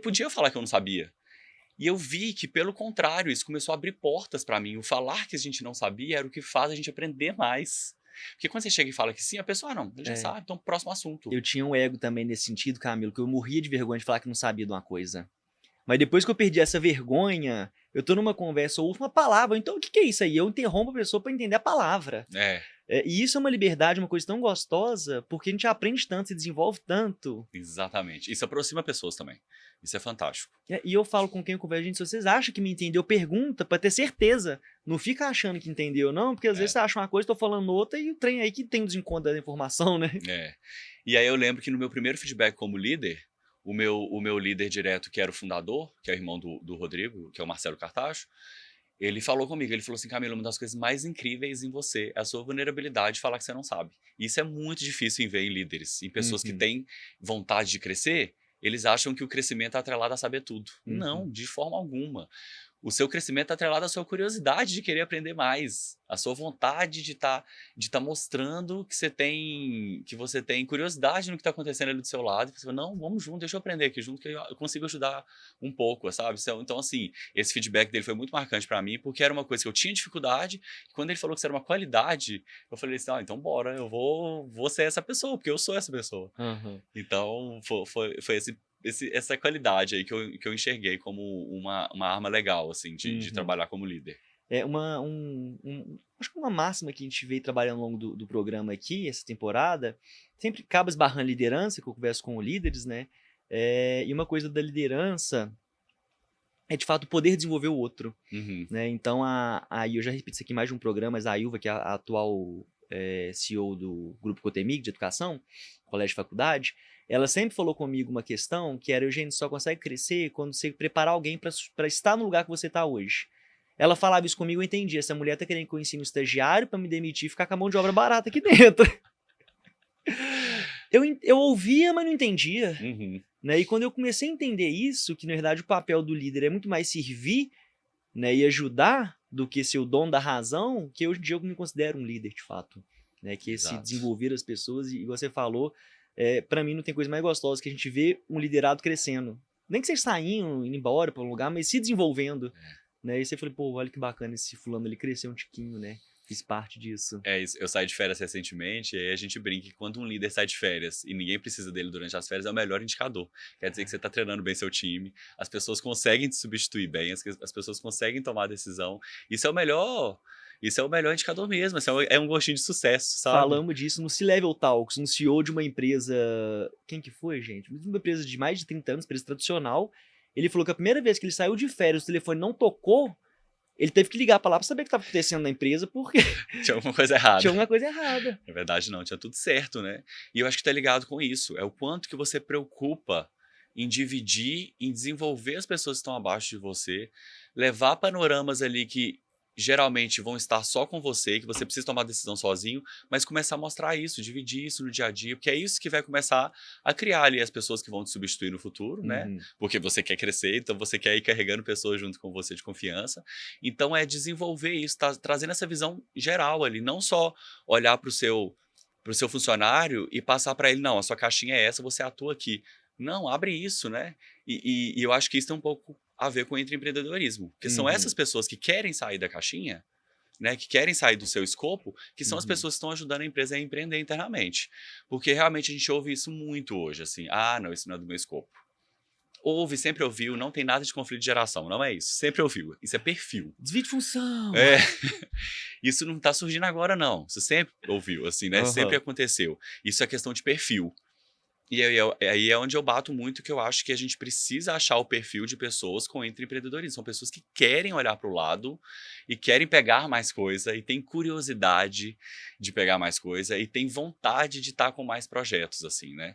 Speaker 2: podia falar que eu não sabia. E eu vi que, pelo contrário, isso começou a abrir portas para mim. O falar que a gente não sabia era o que faz a gente aprender mais. Porque quando você chega e fala que sim, a pessoa, não, ele já
Speaker 1: É.
Speaker 2: sabe, então próximo assunto.
Speaker 1: Eu tinha um ego também nesse sentido, Camilo, que eu morria de vergonha de falar que não sabia de uma coisa. Mas depois que eu perdi essa vergonha, eu tô numa conversa ou ouço uma palavra, então o que é isso aí? Eu interrompo a pessoa pra entender a palavra.
Speaker 2: É,
Speaker 1: E isso é uma liberdade, uma coisa tão gostosa, porque a gente aprende tanto, se desenvolve tanto.
Speaker 2: exatamente. Isso aproxima pessoas também. Isso é fantástico.
Speaker 1: E eu falo com quem eu converso, gente, se vocês acham que me entendeu, pergunta pra ter certeza. Não fica achando que entendeu, não, porque às vezes
Speaker 2: É,
Speaker 1: você acha uma coisa, tô falando outra, e o trem aí que tem o desencontro da informação, né?
Speaker 2: é. E aí eu lembro que no meu primeiro feedback como líder, o meu líder direto, que era o fundador, que é o irmão do Rodrigo, que é o Marcelo Cartacho, ele falou comigo, ele falou assim, Camila, uma das coisas mais incríveis em você é a sua vulnerabilidade de falar que você não sabe. Isso é muito difícil em ver em líderes, em pessoas que
Speaker 1: Uhum,
Speaker 2: têm vontade de crescer, eles acham que o crescimento é atrelado a saber tudo.
Speaker 1: uhum.
Speaker 2: Não, de forma alguma. O seu crescimento é atrelado à sua curiosidade de querer aprender mais, à sua vontade de tá mostrando que você tem curiosidade no que está acontecendo ali do seu lado. E você fala, não, vamos junto, deixa eu aprender aqui junto, que eu consigo ajudar um pouco, sabe? Então, assim, esse feedback dele foi muito marcante para mim, porque era uma coisa que eu tinha dificuldade, e quando ele falou que isso era uma qualidade, eu falei assim, então bora, vou ser essa pessoa, porque eu sou essa pessoa.
Speaker 1: Aham.
Speaker 2: Então, foi esse essa qualidade aí que eu enxerguei como uma arma legal, assim, de trabalhar como líder.
Speaker 1: É acho que uma máxima que a gente veio trabalhando ao longo do programa aqui, essa temporada, sempre acaba esbarrando liderança, que eu converso com líderes, né? E uma coisa da liderança é, de fato, poder desenvolver o outro,
Speaker 2: Uhum.
Speaker 1: né? Então, eu já repito isso aqui em mais de um programa, mas a Ilva, que é a atual CEO do Grupo Cotemig de Educação, colégio e faculdade, ela sempre falou comigo uma questão que era: Eugênio, só consegue crescer quando você preparar alguém para estar no lugar que você está hoje. Ela falava isso comigo, eu entendi. Essa mulher tá querendo que eu ensine um estagiário para me demitir e ficar com a mão de obra barata aqui dentro. Eu ouvia, mas não entendia.
Speaker 2: Uhum.
Speaker 1: Né? E quando eu comecei a entender isso, que na verdade o papel do líder é muito mais servir, né, e ajudar do que ser o dono da razão, que hoje em dia eu me considero um líder de fato. Né? Que esse
Speaker 2: Exato.
Speaker 1: desenvolver as pessoas, e você falou, para mim não tem coisa mais gostosa que a gente vê um liderado crescendo. Nem que seja saindo, indo embora para um lugar, mas se desenvolvendo. Né? E você falou, pô, olha que bacana esse fulano, ele cresceu um tiquinho, né? Fiz parte disso.
Speaker 2: Isso, eu saí de férias recentemente, e aí a gente brinca que quando um líder sai de férias e ninguém precisa dele durante as férias, é o melhor indicador. Quer dizer que você está treinando bem seu time, as pessoas conseguem te substituir bem, as pessoas conseguem tomar decisão. Isso é o melhor indicador mesmo, é um gostinho de sucesso, sabe?
Speaker 1: Falamos disso no C-Level Talks, um CEO de uma empresa... Quem que foi, gente? Uma empresa de mais de 30 anos, empresa tradicional. Ele falou que a primeira vez que ele saiu de férias, o telefone não tocou, ele teve que ligar para lá para saber o que estava acontecendo na empresa, porque
Speaker 2: tinha alguma coisa errada.
Speaker 1: Tinha alguma coisa errada.
Speaker 2: Na verdade, não, tinha tudo certo, né? E eu acho que tá ligado com isso. É o quanto que você preocupa em dividir, em desenvolver as pessoas que estão abaixo de você, levar panoramas ali que geralmente vão estar só com você, que você precisa tomar decisão sozinho, mas começar a mostrar isso, dividir isso no dia a dia, porque é isso que vai começar a criar ali as pessoas que vão te substituir no futuro, né? Porque você quer crescer, então você quer ir carregando pessoas junto com você de confiança. Então é desenvolver isso, trazendo essa visão geral ali, não só olhar para o seu funcionário e passar para ele, não, a sua caixinha é essa, você atua aqui. Não, abre isso, né? E eu acho que isso tem um pouco a ver com o empreendedorismo, porque são essas pessoas que querem sair da caixinha, né, que querem sair do seu escopo, que são as pessoas que estão ajudando a empresa a empreender internamente. Porque realmente a gente ouve isso muito hoje, assim, não, isso não é do meu escopo. Sempre ouviu, não tem nada de conflito de geração, não é isso, sempre ouviu, isso é perfil.
Speaker 1: Desvio de função.
Speaker 2: Isso não está surgindo agora, não, isso sempre ouviu, assim, né, sempre aconteceu. Isso é questão de perfil. E aí é onde eu bato muito, que eu acho que a gente precisa achar o perfil de pessoas com empreendedorismo. São pessoas que querem olhar para o lado e querem pegar mais coisa e têm curiosidade de pegar mais coisa e têm vontade de estar com mais projetos, assim, né?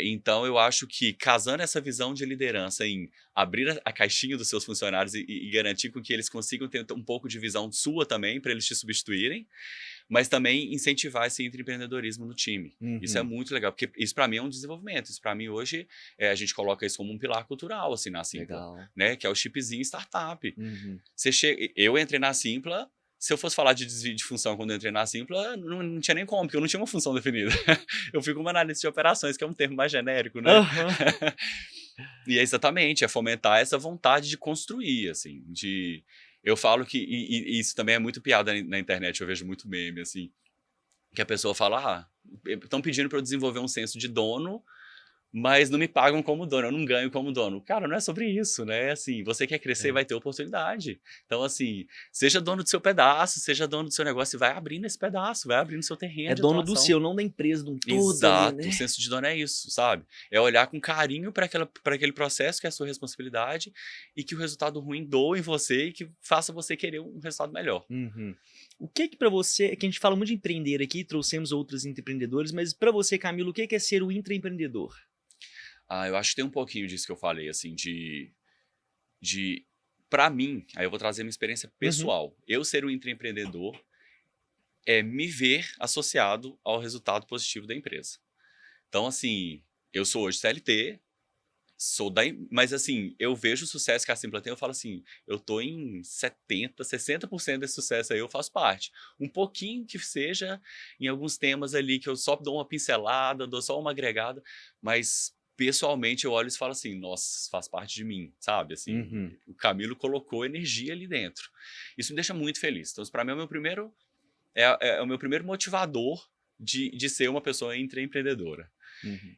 Speaker 2: Então, eu acho que casando essa visão de liderança em abrir a caixinha dos seus funcionários e garantir com que eles consigam ter um pouco de visão sua também, para eles te substituírem, mas também incentivar esse empreendedorismo no time. Isso é muito legal, porque isso para mim é um desenvolvimento. Isso para mim hoje, a gente coloca isso como um pilar cultural, assim, na Simpla, né? Que é o chipzinho startup. Eu entrei na Simpla, se eu fosse falar de desvio de função quando eu entrei na Simpla, não tinha nem como, porque eu não tinha uma função definida. Eu fui como analista de operações, que é um termo mais genérico, né? E é exatamente, é fomentar essa vontade de construir, assim, eu falo que, e isso também é muito piada na internet, eu vejo muito meme, assim, que a pessoa fala, estão pedindo para eu desenvolver um senso de dono, mas não me pagam como dono, eu não ganho como dono. Cara, não é sobre isso, né? Assim, você quer crescer, vai ter oportunidade. Então, assim, seja dono do seu pedaço, seja dono do seu negócio e vai abrindo esse pedaço, vai abrindo seu terreno de
Speaker 1: dono
Speaker 2: atuação.
Speaker 1: do seu, não da empresa, de um todo.
Speaker 2: Exato,
Speaker 1: ali, né?
Speaker 2: O senso de dono é isso, sabe? É olhar com carinho para aquele processo que é a sua responsabilidade e que o resultado ruim doa em você e que faça você querer um resultado melhor.
Speaker 1: O que para você, que a gente fala muito de empreender aqui, trouxemos outros empreendedores, mas para você, Camilo, o que é ser o intraempreendedor?
Speaker 2: Eu acho que tem um pouquinho disso que eu falei, assim, para mim, aí eu vou trazer minha experiência pessoal. Eu ser um intraempreendedor é me ver associado ao resultado positivo da empresa. Então, assim, eu sou hoje CLT, mas assim, eu vejo o sucesso que a Simpla tem, eu falo assim, eu tô em 70%, 60% desse sucesso aí eu faço parte. Um pouquinho que seja em alguns temas ali que eu só dou uma pincelada, dou só uma agregada, mas pessoalmente eu olho e falo assim, nossa, faz parte de mim, sabe? Assim, o Camilo colocou energia ali dentro. Isso me deixa muito feliz. Então, para mim é o meu primeiro motivador de ser uma pessoa intraempreendedora.
Speaker 1: Uhum.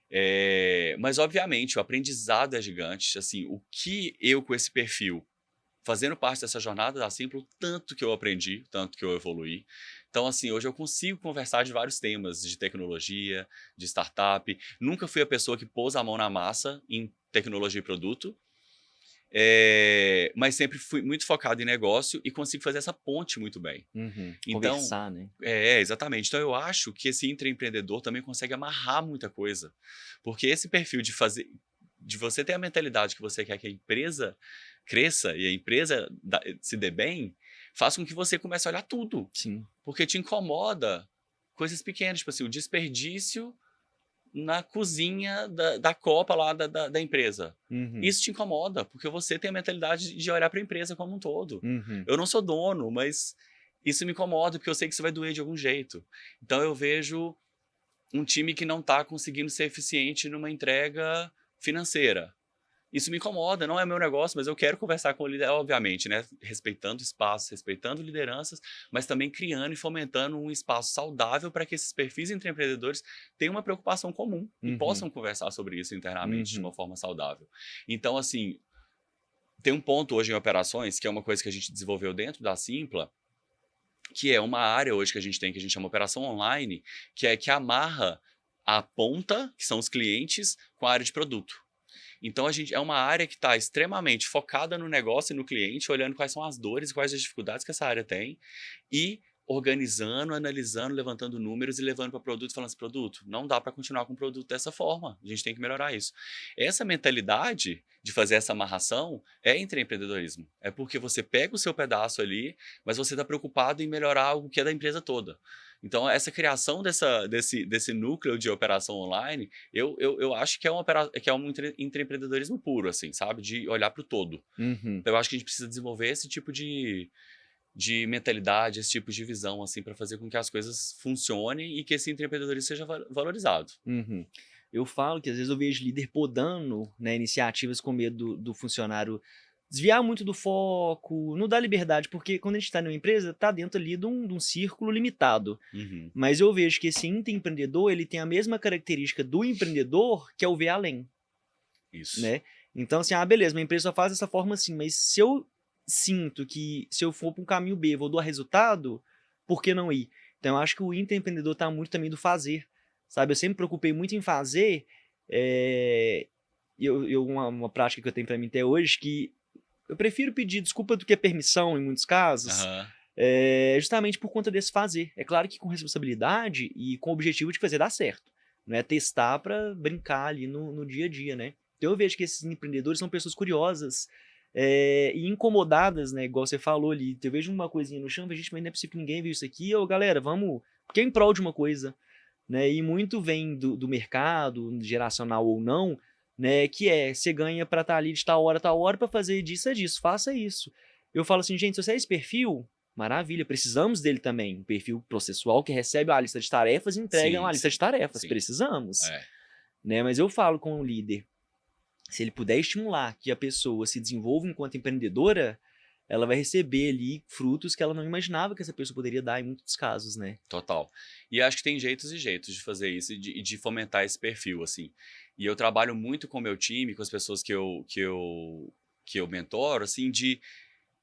Speaker 2: Mas, obviamente, o aprendizado é gigante. Assim, o que eu, com esse perfil, fazendo parte dessa jornada da Simpla, o tanto que eu aprendi, tanto que eu evoluí. Então, assim, hoje eu consigo conversar de vários temas, de tecnologia, de startup. Nunca fui a pessoa que pôs a mão na massa em tecnologia e produto, mas sempre fui muito focado em negócio e consigo fazer essa ponte muito bem.
Speaker 1: Uhum.
Speaker 2: Então,
Speaker 1: Conversar, né?
Speaker 2: exatamente. Então, eu acho que esse intraempreendedor também consegue amarrar muita coisa. Porque esse perfil de você ter a mentalidade que você quer que a empresa cresça e a empresa se dê bem, faz com que você comece a olhar tudo.
Speaker 1: Sim.
Speaker 2: Porque te incomoda coisas pequenas, tipo assim, o desperdício na cozinha da copa lá da empresa.
Speaker 1: Uhum.
Speaker 2: Isso te incomoda, porque você tem a mentalidade de olhar para a empresa como um todo.
Speaker 1: Uhum.
Speaker 2: Eu não sou dono, mas isso me incomoda, porque eu sei que isso vai doer de algum jeito. Então eu vejo um time que não está conseguindo ser eficiente numa entrega financeira. Isso me incomoda, não é meu negócio, mas eu quero conversar com o líder, obviamente, né? Respeitando espaços, respeitando lideranças, mas também criando e fomentando um espaço saudável para que esses perfis entre empreendedores tenham uma preocupação comum e
Speaker 1: Uhum.
Speaker 2: possam conversar sobre isso internamente de uma
Speaker 1: Uhum.
Speaker 2: forma saudável. Então, assim, tem um ponto hoje em operações, que é uma coisa que a gente desenvolveu dentro da Simpla, que é uma área hoje que a gente tem, que a gente chama operação online, que é que amarra a ponta, que são os clientes, com a área de produto. Então, a gente é uma área que está extremamente focada no negócio e no cliente, olhando quais são as dores e quais as dificuldades que essa área tem e organizando, analisando, levantando números e levando para o produto e falando assim, produto, não dá para continuar com o produto dessa forma, a gente tem que melhorar isso. Essa mentalidade de fazer essa amarração é empreendedorismo. É porque você pega o seu pedaço ali, mas você está preocupado em melhorar algo que é da empresa toda. Então, essa criação desse núcleo de operação online, eu acho que é um intraempreendedorismo puro, assim, sabe? De olhar para o todo.
Speaker 1: Uhum.
Speaker 2: Então, eu acho que a gente precisa desenvolver esse tipo de mentalidade, esse tipo de visão, assim, para fazer com que as coisas funcionem e que esse empreendedorismo seja valorizado.
Speaker 1: Uhum. Eu falo que às vezes eu vejo líder podando, né, iniciativas com medo do funcionário desviar muito do foco, não dá liberdade, porque quando a gente está numa empresa, está dentro ali de um círculo limitado.
Speaker 2: Uhum.
Speaker 1: Mas eu vejo que esse intraempreendedor, ele tem a mesma característica do empreendedor, que é o ver além,
Speaker 2: Isso.
Speaker 1: né? Então, assim, beleza, minha empresa só faz dessa forma assim, mas se eu sinto que se eu for para um caminho B, vou dar resultado, por que não ir? Então, eu acho que o intraempreendedor está muito também do fazer, sabe? Eu sempre me preocupei muito em fazer, é... uma prática que eu tenho para mim até hoje, que eu prefiro pedir desculpa do que permissão em muitos casos,
Speaker 2: Aham.
Speaker 1: justamente por conta desse fazer. É claro que com responsabilidade e com o objetivo de fazer dar certo. Não é testar para brincar ali no dia a dia, né? Então eu vejo que esses empreendedores são pessoas curiosas e incomodadas, né? Igual você falou ali. Eu vejo uma coisinha no chão, eu vejo, gente, mas não é possível que ninguém viu isso aqui. Ô, galera, vamos... Porque é em prol de uma coisa, né? E muito vem do mercado, geracional ou não, né? Que você ganha para estar ali de tal hora para fazer disso, é disso, faça isso. Eu falo assim, gente, se você é esse perfil, maravilha, precisamos dele também. Um perfil processual que recebe uma lista de tarefas e entrega
Speaker 2: Sim,
Speaker 1: uma lista de
Speaker 2: sim,
Speaker 1: tarefas.
Speaker 2: sim.
Speaker 1: Precisamos.
Speaker 2: É.
Speaker 1: Né? Mas eu falo com o líder, se ele puder estimular que a pessoa se desenvolva enquanto empreendedora, ela vai receber ali frutos que ela não imaginava que essa pessoa poderia dar em muitos casos, né?
Speaker 2: Total. E acho que tem jeitos e jeitos de fazer isso e de fomentar esse perfil, assim. E eu trabalho muito com o meu time, com as pessoas que eu mentoro, assim,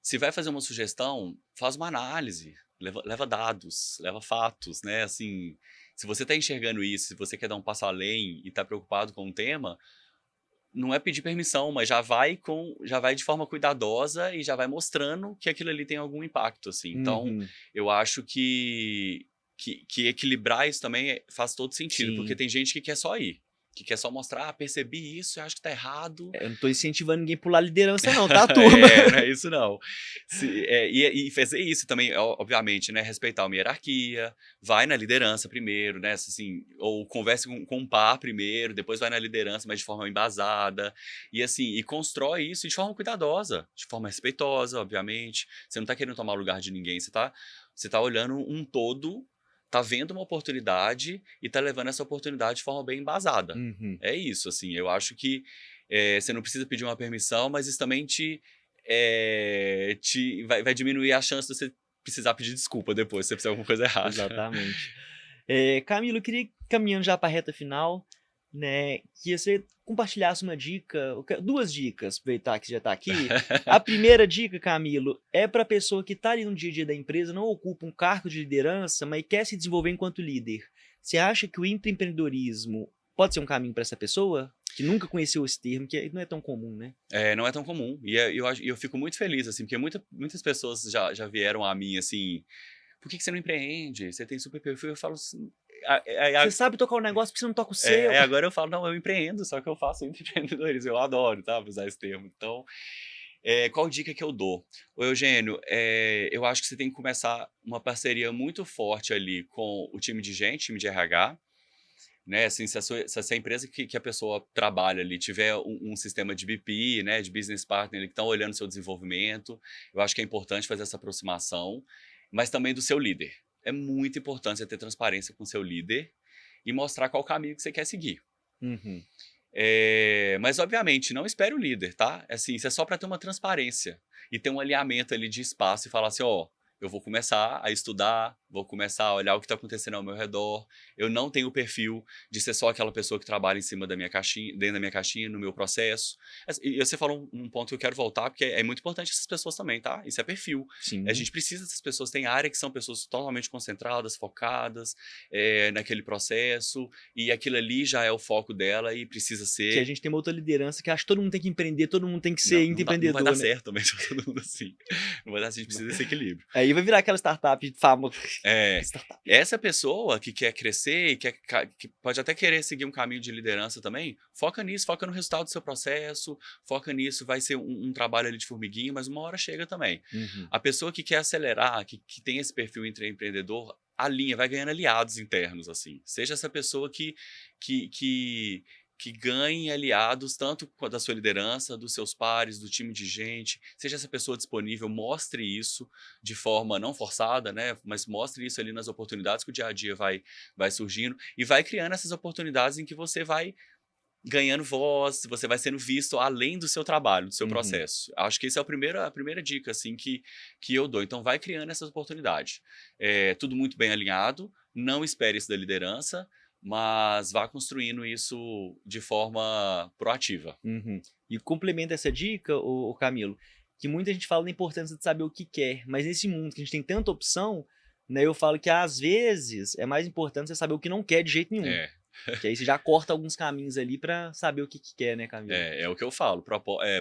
Speaker 2: se vai fazer uma sugestão, faz uma análise, leva dados, leva fatos, né? Assim, se você está enxergando isso, se você quer dar um passo além e está preocupado com o tema, não é pedir permissão, mas já vai de forma cuidadosa e já vai mostrando que aquilo ali tem algum impacto, assim. Então,
Speaker 1: Uhum.
Speaker 2: eu acho que equilibrar isso também faz todo sentido, porque
Speaker 1: Sim.
Speaker 2: tem gente que quer só ir, que quer só mostrar, percebi isso, eu acho que tá errado.
Speaker 1: Eu não tô incentivando ninguém a pular a liderança não, tá, turma?
Speaker 2: Não é isso não. E fazer isso também, obviamente, né, respeitar uma hierarquia, vai na liderança primeiro, né, assim, ou converse com um par primeiro, depois vai na liderança, mas de forma embasada, e assim, e constrói isso de forma cuidadosa, de forma respeitosa, obviamente. Você não tá querendo tomar o lugar de ninguém, você tá olhando um todo, tá vendo uma oportunidade e tá levando essa oportunidade de forma bem embasada.
Speaker 1: Uhum.
Speaker 2: É isso, assim, eu acho que você não precisa pedir uma permissão, mas isso também vai diminuir a chance de você precisar pedir desculpa depois, se você fizer alguma coisa errada.
Speaker 1: Exatamente. Camilo, eu queria ir caminhando já para a reta final, né, que você compartilhasse uma dica, duas dicas, aproveitar que você já está aqui. A primeira dica, Camilo, é para a pessoa que está ali no dia a dia da empresa, não ocupa um cargo de liderança, mas quer se desenvolver enquanto líder. Você acha que o intraempreendedorismo pode ser um caminho para essa pessoa? Que nunca conheceu esse termo, que não é tão comum, né?
Speaker 2: Não é tão comum. E eu fico muito feliz, assim, porque muitas pessoas já vieram a mim, assim, por que você não empreende? Você tem super perfil. Eu falo assim,
Speaker 1: Você sabe tocar o negócio, porque você não toca o seu.
Speaker 2: agora eu falo, não, eu empreendo, só que eu faço empreendedorismo. Eu adoro, tá, usar esse termo. Então, qual dica que eu dou? Ô, Eugênio, eu acho que você tem que começar uma parceria muito forte ali com o time de gente, time de RH, né? Assim, se a empresa que a pessoa trabalha ali tiver um sistema de BP, né, de business partner, que estão olhando o seu desenvolvimento, eu acho que é importante fazer essa aproximação, mas também do seu líder. É muito importante você ter transparência com o seu líder e mostrar qual caminho que você quer seguir.
Speaker 1: Uhum.
Speaker 2: Mas, obviamente, não espere o líder, tá? Assim, isso é só para ter uma transparência e ter um alinhamento ali de espaço e falar assim, ó, eu vou começar a estudar, vou começar a olhar o que está acontecendo ao meu redor. Eu não tenho o perfil de ser só aquela pessoa que trabalha em cima da minha caixinha, dentro da minha caixinha, no meu processo. E você falou um ponto que eu quero voltar, porque é muito importante essas pessoas também, tá? Isso é perfil.
Speaker 1: Sim.
Speaker 2: A gente precisa dessas pessoas. Tem área que são pessoas totalmente concentradas, focadas naquele processo, e aquilo ali já é o foco dela e precisa ser.
Speaker 1: Que a gente tem uma outra liderança que acha que todo mundo tem que empreender, todo mundo tem que ser empreendedor.
Speaker 2: Não vai dar
Speaker 1: né?
Speaker 2: certo também, todo mundo assim. Não vai dar, a gente precisa desse equilíbrio.
Speaker 1: Aí vai virar aquela startup famosa.
Speaker 2: Essa pessoa que quer crescer e que pode até querer seguir um caminho de liderança também, foca nisso, foca no resultado do seu processo, foca nisso, vai ser um trabalho ali de formiguinha, mas uma hora chega também.
Speaker 1: Uhum.
Speaker 2: A pessoa que quer acelerar, que tem esse perfil empreendedor, alinha, vai ganhando aliados internos, assim. Seja essa pessoa que ganhe aliados tanto da sua liderança, dos seus pares, do time de gente, seja essa pessoa disponível, mostre isso de forma não forçada, né? Mas mostre isso ali nas oportunidades que o dia a dia vai surgindo e vai criando essas oportunidades em que você vai ganhando voz, você vai sendo visto além do seu trabalho, do seu processo. Acho que essa é a primeira dica assim, que eu dou. Então, vai criando essas oportunidades. Tudo muito bem alinhado, não espere isso da liderança, mas vá construindo isso de forma proativa.
Speaker 1: Uhum. E complementa essa dica, o Camilo, que muita gente fala da importância de saber o que quer, mas nesse mundo que a gente tem tanta opção, né, eu falo que às vezes é mais importante você saber o que não quer de jeito nenhum. Que aí você já corta alguns caminhos ali para saber o que quer, né, Camilo?
Speaker 2: É o que eu falo,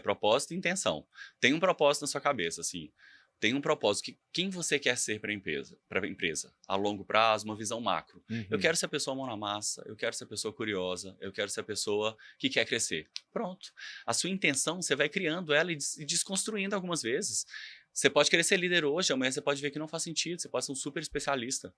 Speaker 2: propósito e intenção. Tem um propósito na sua cabeça, assim. Tem um propósito, quem você quer ser para a empresa, a longo prazo, uma visão macro. Eu quero ser a pessoa mão na massa, eu quero ser a pessoa curiosa, eu quero ser a pessoa que quer crescer. Pronto. A sua intenção, você vai criando ela e desconstruindo algumas vezes. Você pode querer ser líder hoje, amanhã você pode ver que não faz sentido, você pode ser um super especialista.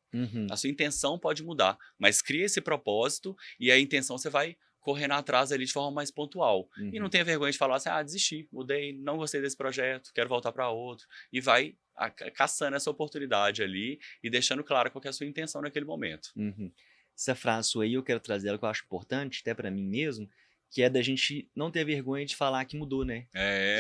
Speaker 2: A sua intenção pode mudar, mas cria esse propósito e a intenção você vai correndo atrás ali de forma mais pontual. E não tenha vergonha de falar assim, desisti, mudei, não gostei desse projeto, quero voltar para outro. E vai caçando essa oportunidade ali e deixando claro qual que é a sua intenção naquele momento.
Speaker 1: Essa frase sua aí, eu quero trazer ela que eu acho importante, até para mim mesmo, que é da gente não ter vergonha de falar que mudou, né?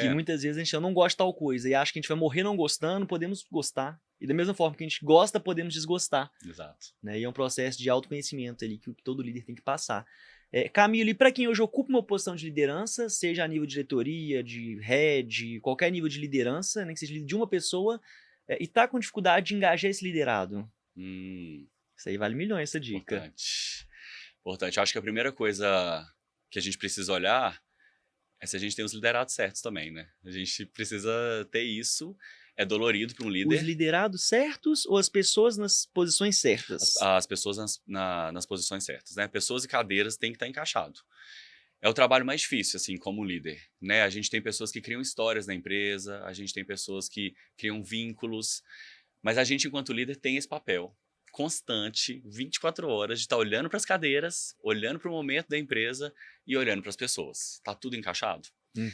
Speaker 1: Que muitas vezes a gente não gosta de tal coisa e acha que a gente vai morrer não gostando, podemos gostar. E da mesma forma que a gente gosta, podemos desgostar.
Speaker 2: Exato.
Speaker 1: Né? E é um processo de autoconhecimento ali que todo líder tem que passar. Camilo, e para quem hoje ocupa uma posição de liderança, seja a nível de diretoria, de head, qualquer nível de liderança, né, que seja líder de uma pessoa, e está com dificuldade de engajar esse liderado? Isso aí vale milhões, essa dica.
Speaker 2: Importante. Acho que a primeira coisa que a gente precisa olhar é se a gente tem os liderados certos também, né? A gente precisa ter isso. É dolorido para um líder.
Speaker 1: Os liderados certos ou as pessoas nas posições certas?
Speaker 2: As pessoas nas posições certas, né? Pessoas e cadeiras têm que estar encaixado. É o trabalho mais difícil, assim, como líder, né? A gente tem pessoas que criam histórias na empresa, a gente tem pessoas que criam vínculos, mas a gente, enquanto líder, tem esse papel constante, 24 horas, de estar olhando para as cadeiras, olhando para o momento da empresa e olhando para as pessoas. Tá tudo encaixado?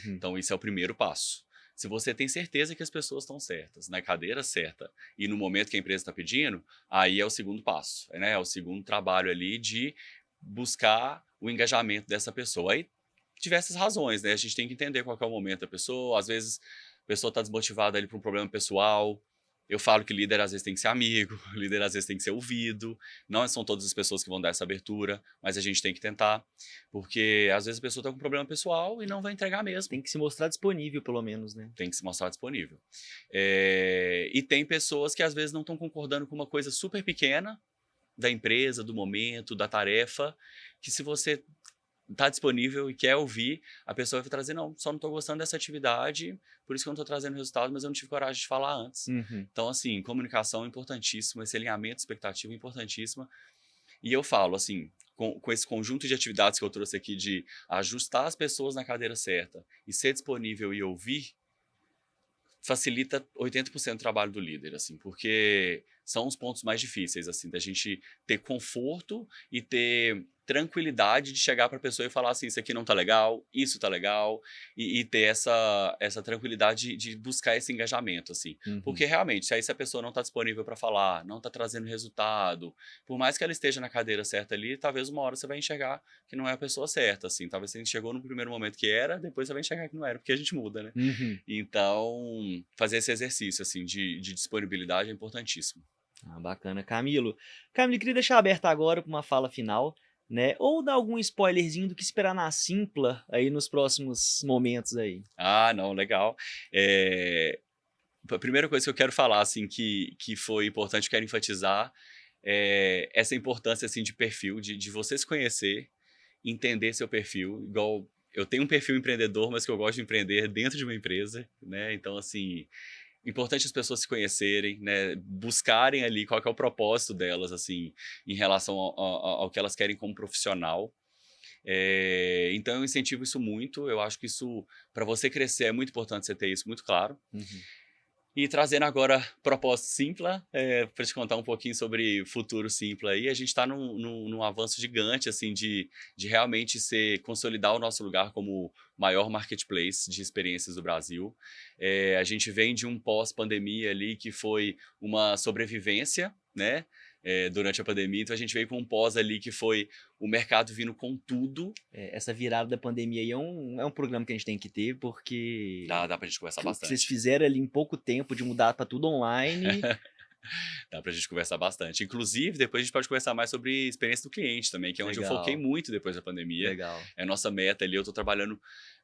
Speaker 2: Então, isso é o primeiro passo. Se você tem certeza que as pessoas estão certas, na cadeira certa e no momento que a empresa está pedindo, aí é o segundo passo, né? É o segundo trabalho ali de buscar o engajamento dessa pessoa. Aí, diversas razões, né? A gente tem que entender qual que é o momento da pessoa. Às vezes, a pessoa está desmotivada ali por um problema pessoal, Eu falo que líder às vezes tem que ser amigo, líder às vezes tem que ser ouvido. Não são todas as pessoas que vão dar essa abertura, mas a gente tem que tentar. Porque às vezes a pessoa está com um problema pessoal e não vai entregar mesmo.
Speaker 1: Tem que se mostrar disponível, pelo menos, né?
Speaker 2: Tem que se mostrar disponível. E tem pessoas que às vezes não estão concordando com uma coisa super pequena da empresa, do momento, da tarefa, que se você está disponível e quer ouvir, a pessoa vai trazer, não, só não estou gostando dessa atividade, por isso que eu não estou trazendo resultado, mas eu não tive coragem de falar antes. Então, assim, comunicação é importantíssima, esse alinhamento de expectativa é importantíssima. E eu falo, assim, com esse conjunto de atividades que eu trouxe aqui de ajustar as pessoas na cadeira certa e ser disponível e ouvir, facilita 80% do trabalho do líder, assim, porque são os pontos mais difíceis, assim, da gente ter conforto e ter tranquilidade de chegar para a pessoa e falar assim, isso aqui não tá legal, isso tá legal, e ter essa tranquilidade de buscar esse engajamento, assim. Porque realmente, se a pessoa não está disponível para falar, não está trazendo resultado, por mais que ela esteja na cadeira certa ali, talvez uma hora você vai enxergar que não é a pessoa certa, assim. Talvez você enxergou no primeiro momento que era, depois você vai enxergar que não era, porque a gente muda, né? Então, fazer esse exercício, assim, de disponibilidade é importantíssimo.
Speaker 1: Bacana. Camilo, eu queria deixar aberto agora para uma fala final, né? Ou dar algum spoilerzinho do que esperar na Simpla aí nos próximos momentos aí.
Speaker 2: Não, legal. A primeira coisa que eu quero falar, assim, que foi importante, quero enfatizar, essa importância, assim, de perfil, de você se conhecer, entender seu perfil, igual eu tenho um perfil empreendedor, mas que eu gosto de empreender dentro de uma empresa, né? Então, assim, importante as pessoas se conhecerem, né? Buscarem ali qual que é o propósito delas, assim, em relação ao que elas querem como profissional. Então eu incentivo isso muito, eu acho que isso, para você crescer, é muito importante você ter isso muito claro. E trazendo agora propósito Simpla, para te contar um pouquinho sobre futuro Simpla aí, a gente está num avanço gigante, assim, de realmente consolidar o nosso lugar como maior marketplace de experiências do Brasil. A gente vem de um pós-pandemia ali que foi uma sobrevivência, né? Durante a pandemia, então a gente veio com um pós ali que foi o mercado vindo com tudo.
Speaker 1: Essa virada da pandemia aí é um programa que a gente tem que ter, porque
Speaker 2: Dá pra gente conversar
Speaker 1: o que
Speaker 2: bastante.
Speaker 1: vocês fizeram ali em pouco tempo de mudar para tudo online.
Speaker 2: Dá pra gente conversar bastante. Inclusive, depois a gente pode conversar mais sobre experiência do cliente também, que é onde eu foquei muito depois da pandemia.
Speaker 1: Legal.
Speaker 2: É a nossa meta ali, eu tô trabalhando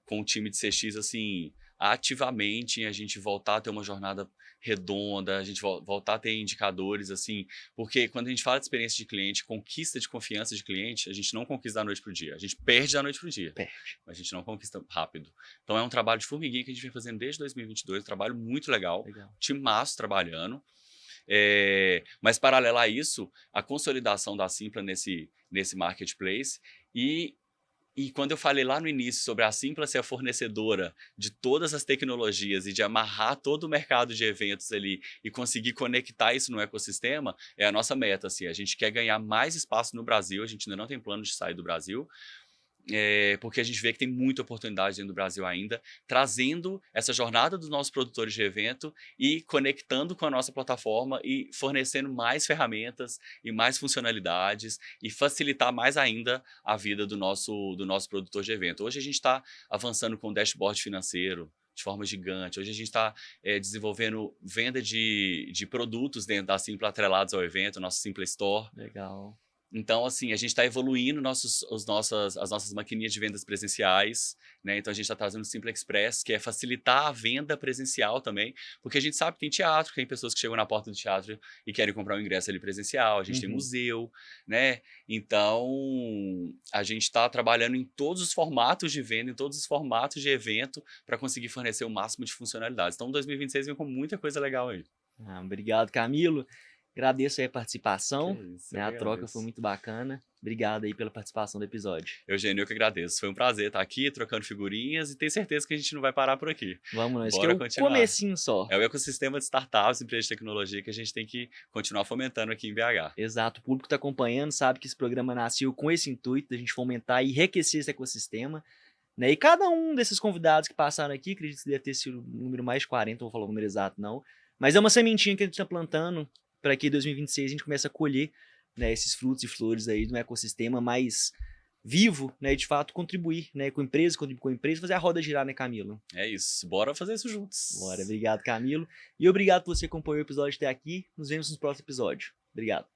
Speaker 2: com o time de CX, assim, ativamente, em a gente voltar a ter uma jornada redonda, a gente voltar a ter indicadores, assim, porque quando a gente fala de experiência de cliente, conquista de confiança de cliente, a gente não conquista da noite pro dia, a gente perde da noite pro dia, mas a gente não conquista rápido. Então é um trabalho de formiguinha que a gente vem fazendo desde 2022, um trabalho muito legal. Timaço trabalhando. Mas paralelo a isso, a consolidação da Simpla nesse marketplace e quando eu falei lá no início sobre a Simpla ser a fornecedora de todas as tecnologias e de amarrar todo o mercado de eventos ali e conseguir conectar isso no ecossistema, é a nossa meta, assim. A gente quer ganhar mais espaço no Brasil, a gente ainda não tem plano de sair do Brasil, porque a gente vê que tem muita oportunidade dentro do Brasil ainda, trazendo essa jornada dos nossos produtores de evento e conectando com a nossa plataforma e fornecendo mais ferramentas e mais funcionalidades e facilitar mais ainda a vida do nosso produtor de evento. Hoje a gente está avançando com o dashboard financeiro de forma gigante. Hoje a gente está desenvolvendo venda de produtos dentro da Simpla atrelados ao evento, nosso Simpla Store.
Speaker 1: Legal.
Speaker 2: Então, assim, a gente está evoluindo as nossas maquininhas de vendas presenciais, né? Então, a gente está trazendo o Simpla Express, que é facilitar a venda presencial também, porque a gente sabe que tem teatro, que tem pessoas que chegam na porta do teatro e querem comprar um ingresso ali presencial, a gente tem museu, né? Então, a gente está trabalhando em todos os formatos de venda, em todos os formatos de evento, para conseguir fornecer o máximo de funcionalidades. Então, 2026 vem com muita coisa legal aí.
Speaker 1: Obrigado, Camilo. Agradeço aí a participação,
Speaker 2: isso,
Speaker 1: né? A troca foi muito bacana. Obrigado aí pela participação do episódio.
Speaker 2: Eugênio, eu que agradeço. Foi um prazer estar aqui, trocando figurinhas, e tenho certeza que a gente não vai parar por aqui.
Speaker 1: Vamos nós,
Speaker 2: Bora
Speaker 1: que é o
Speaker 2: continuar.
Speaker 1: comecinho só.
Speaker 2: É o ecossistema de startups, empresas de tecnologia que a gente tem que continuar fomentando aqui em BH.
Speaker 1: Exato. O público que está acompanhando sabe que esse programa nasceu com esse intuito, da gente fomentar e enriquecer esse ecossistema, né? E cada um desses convidados que passaram aqui, acredito que deve ter sido um número mais de 40, não vou falar o número exato não, mas é uma sementinha que a gente está plantando para que em 2026 a gente comece a colher, né, esses frutos e flores aí no ecossistema mais vivo, né, de fato contribuir, né, com a empresa, contribuir com a empresa, fazer a roda girar, né, Camilo?
Speaker 2: É isso. Bora fazer isso juntos.
Speaker 1: Bora, obrigado, Camilo. E obrigado por você acompanhar o episódio até aqui. Nos vemos no próximo episódio. Obrigado.